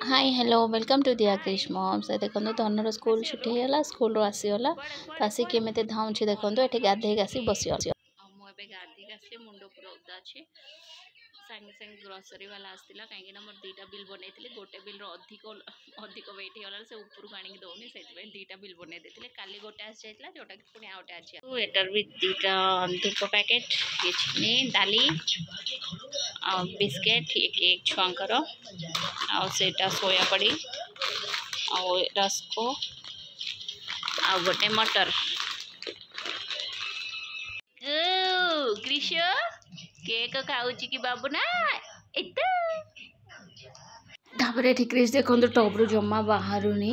Hi hello welcome to दिया Krrish moms देखो धनर school छुट्टी है स्कूल आसीगला तो आसिक केमी धाउँ देखो ये गाधे आसी बस मुझे गाधे आसली मुंड पूरा उदा अच्छे सागे सागे ग्रोसरी वाला आसाला कहीं मोर दीटा बिल बनई गोटे बिल अधिक अधिक वेट होगा से ऊपर आनिक दौनी से दीटा बिल बनई देते काली गोटे आसी जाता जोटा कि पुणी आउटे आज एटार भी दीटा धूप पैकेट किचनी डाली बिस्किट केक छुआंकर आटा सोया पड़ी रस्को आ गोटे मटर ग्रीश केक खाऊ कि बाबू ना तापर क्रिश देखो टब्रु जमा बाहरुनी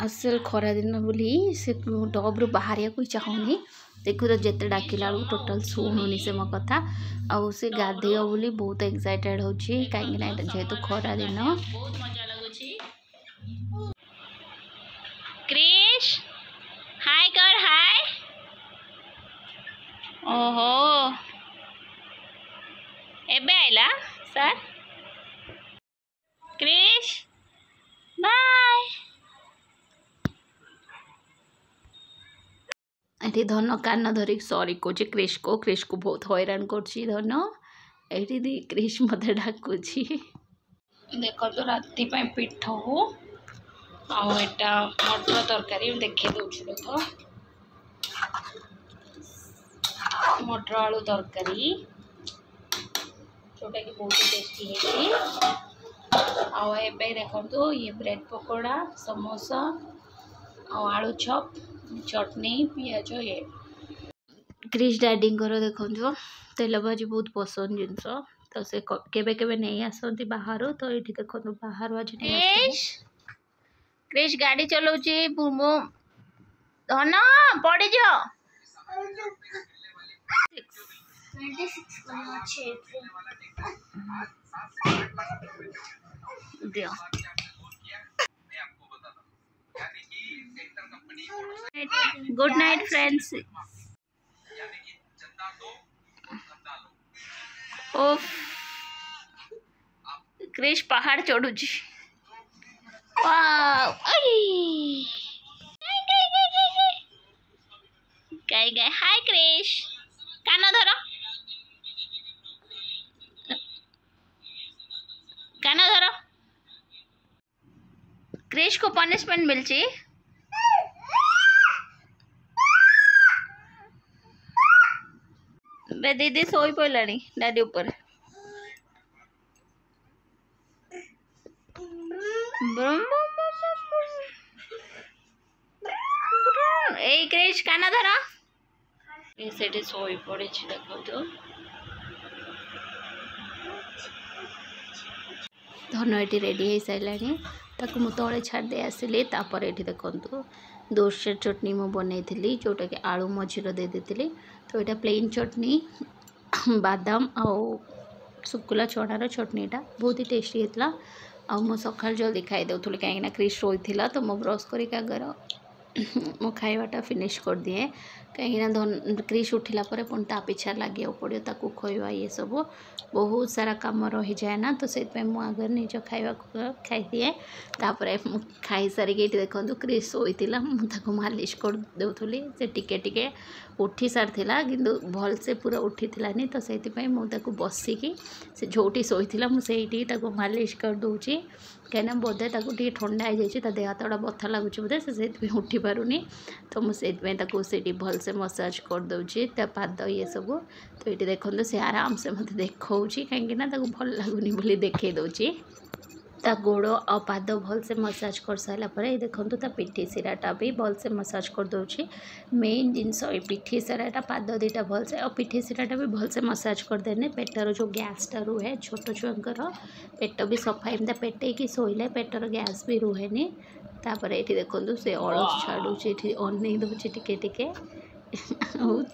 आसल खरा दिन बोली से टब्रु बाहर को चाहूनी देखो तो जिते डाकिला टोटाल शुणुनी से मो कथा आउ से गाधे बोली बहुत एक्साइटेड हो कहीं जेहेतु खरा दिन क्रिश हाय कर हाय ओहो एबे आइला सर क्रिश बाय ये धन कान धरिक सॉरी कौच क्रिश को बहुत हैरान कर धन ये क्रिश मत डाकुची देखो तो राति पिठ हो आटा मटर तरकारी देखी दूसरी तो मटर आलू तरकारी जोटा कि बहुत टेस्टी है देखो ये ब्रेड पकोड़ा समोसा आलू चप चटनी पियाज ये क्रिश डैडी देखो तेल भाजी बहुत पसंद जिनस तो से केबे केबे नहीं आसती बाहर तो ये देखो बाहर आज क्रिश गाड़ी चलाऊँगी बुमो धन पड़ जा गुड नाइट फ्रेंड्स ओफ क्रिश पहाड़ चढ़ुची गाय गाय हाय क्रिश कान धर कान धर क्रिश को पनिशमेंट मिलची बे दीदी सोई पड़लानी डैडी ऊपर ए क्रिश कान धर से सोई पड़ी देखो तो धन ये रेडी हो सारे मुझे तले छाड़दे आसली ये देखो दोसर चटनी मु बनई जोटा कि आलू मझीर दे देती तो यहाँ प्लेन चटनी बादाम आउ सुकुला चणार चटनीटा बहुत ही टेस्टी होता आ सका जल्दी खाई दूसरी कहीं क्रिश रोई तो मो ब्रश कर मो खावाटा फिनिश कर दिए कहीं धन क्रिश उठिला पुणी ता पिछा लगे पड़ो ताकू खोवा ये सब बहुत सारा कम रही जाए ना तो से आगे निज खावा खाई दिए तापर खाई सारिक ये देखो क्रिश शोला मुझे मालिश कर दूसरी से टिके उठी सारा कि भल से पूरा उठी थी तो से मुझे बसिकी से जोटी शोला मुझे मालिश कर दूची कहीं बोधे टे ठंडा हो जाए देह हाथ बथा लगुच बोधे से उठी पारुनी तो मुझे भल से मसाज कर दूची पाद ये सब तो ये देखो से आराम से मत देखा कहीं भल लगुनि बोली देखे दूची ता गोड़ और पाद भल से मसाज कर सारापर ये देखो ता पिठी सिराटा भी भल से मसाज कर दूची मेन जिनस पिठी सिराटा पाद दीटा भल से और पिठी सिराटा भी भल से मसाज कर देने पेटर जो गैसटा रुहे छोट छुआंकर पेट भी सफा एमती पेटे कि शोले पेटर गैस भी रुहेनि तापर ये देखो से अलस छाड़ुची अनै दूसरी टिके टिके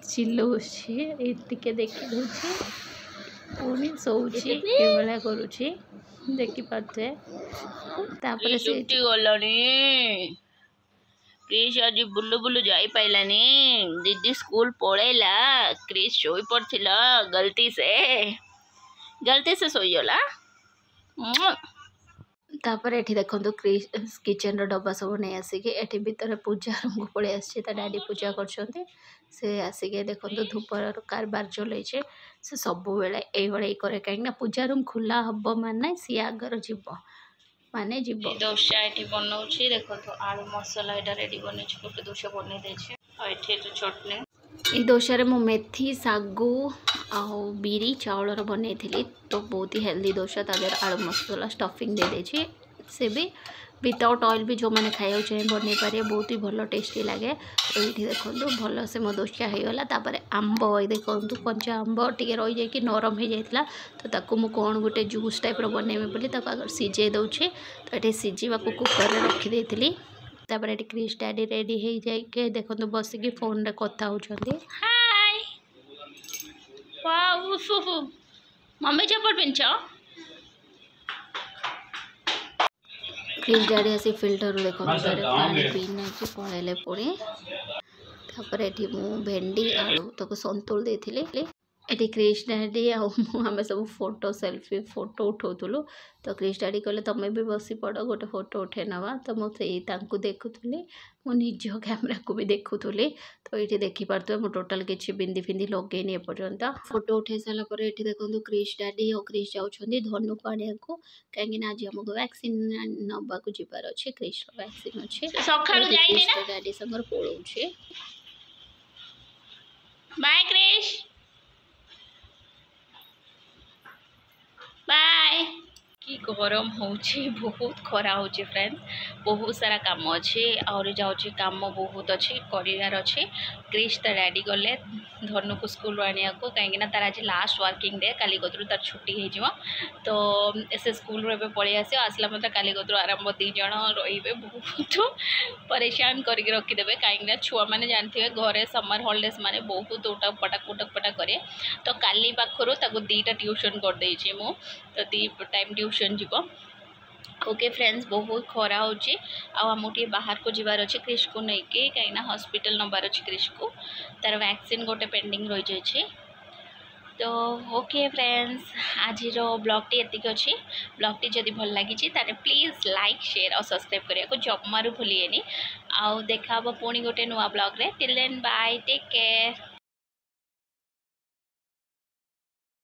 चिल्लाऊँगी टिके देखी दूसरी पुणी शोची ये करुँची देखी पारे तापर से गलानी क्रिश आज बुलु बुलु जाई पाइलानी दीदी स्कूल पड़ेला क्रिश सोई पड़थिला गलती से सोईगला तापर एठी देखंतु किचन रो डब्बा सब नहीं आसिके एठी भीतर पूजा रूम को पड़े आसी डैडी पूजा करछंती से आसिके देखंतु धूपर कारबार चलैछे से सब बेले एई बळे करे काहे पूजा रूम खुला हबो माने सी आगर जीव माने जीव दोसा एठी बनौछि देखंतु आलू मसाला एटा रेडी बनै छै गोटे दोसा बनै दे छै आ एठी चटनी ये दोसा रे मो मेथी सागु आउ बिरी चाउल बनै तो बहुत ही हेल्दी दोसा तादर आलू मसाला स्टफिंग दे दे से भी विदाउट ऑयल भी जो मैंने खाया चाहिए बन पारे बहुत ही भल टेस्टी लगे तो ये देखो भल से मो दोसा होगला तापर आंब देखो कंचा आंब टे रही जाए नरम हो जाता तो ताकू मु कौन गोटे जूस टाइप बनइबे बोली अगर सीझे दूचे तो ये सीझा कुकर रखीदे तापर ये क्रिश डैडी रेडी हो जाए देखो बसिकी फोन रे कथा होचंदी हाय वाओ सुफु मम्मी चप्पल पिंच क्रिश डैडी आसी फिल्टर देखो पानी पीना कि पलैले पुणी तापर ये भेंडी आलू तक संतुल देथिले एटी क्रिश डैडी आम सब फोटो सेल्फी फोटो उठाऊलु तो क्रिश डैडी कहले तुम्हें भी बसी पड़ गोटे फोटो उठे नवा तो मुझे देखुली मो निज कैमेरा को भी देखुली तो ये देखिपे मो टोटाल किसी बिंदी फिंदी लगेनी एपर्यंत फोटो उठे सारापर ये देखो क्रिश डैडी और क्रिश जाऊँच धनु को आने को कहीं आज आमको वैक्सीन नवाक जबार अच्छे क्रिश वैक्सीन अच्छे डैडी संग पलाऊे बाय क्रिश बाय कि गरम होची बहुत खरा होची फ्रेंड्स बहुत सारा काम अच्छे और जाऊँच काम बहुत अच्छे करार अच्छे क्रिश तो डैडी गले धनु को स्कूल आने को कहीं तार आज लास्ट वर्किंग डे काली गतरू तार छुट्टी हो तो से स्कूल रे पलि आस आसला मतलब काली गतरू आरंभ दीज रे बहुत परेशान करके रखीदे कहीं छुआ मैंने जानते घरे समर हॉलिडेज माने बहुत उटक पटक करे तो काली पाखर दीटा ट्यूशन करदे मु तो दी टाइम ट्यूशन जीव ओके फ्रेंड्स बहुत खरा होची आमको बाहर को जीवार अच्छे क्रिश को लेकिन कहीं हॉस्पिटल नबार अच्छे क्रिश को तार वैक्सीन गोटे पेंडिंग रही जाए तो ओके फ्रेंड्स आज ब्लॉगटी एतिक अच्छी ब्लॉगटी जदि भल लगी तारे प्लीज लाइक शेयर और सब्सक्राइब करने को जमारू भूलिएनि आउ देखा पुणी गोटे नुआ ब्लॉग रे till then bye take care.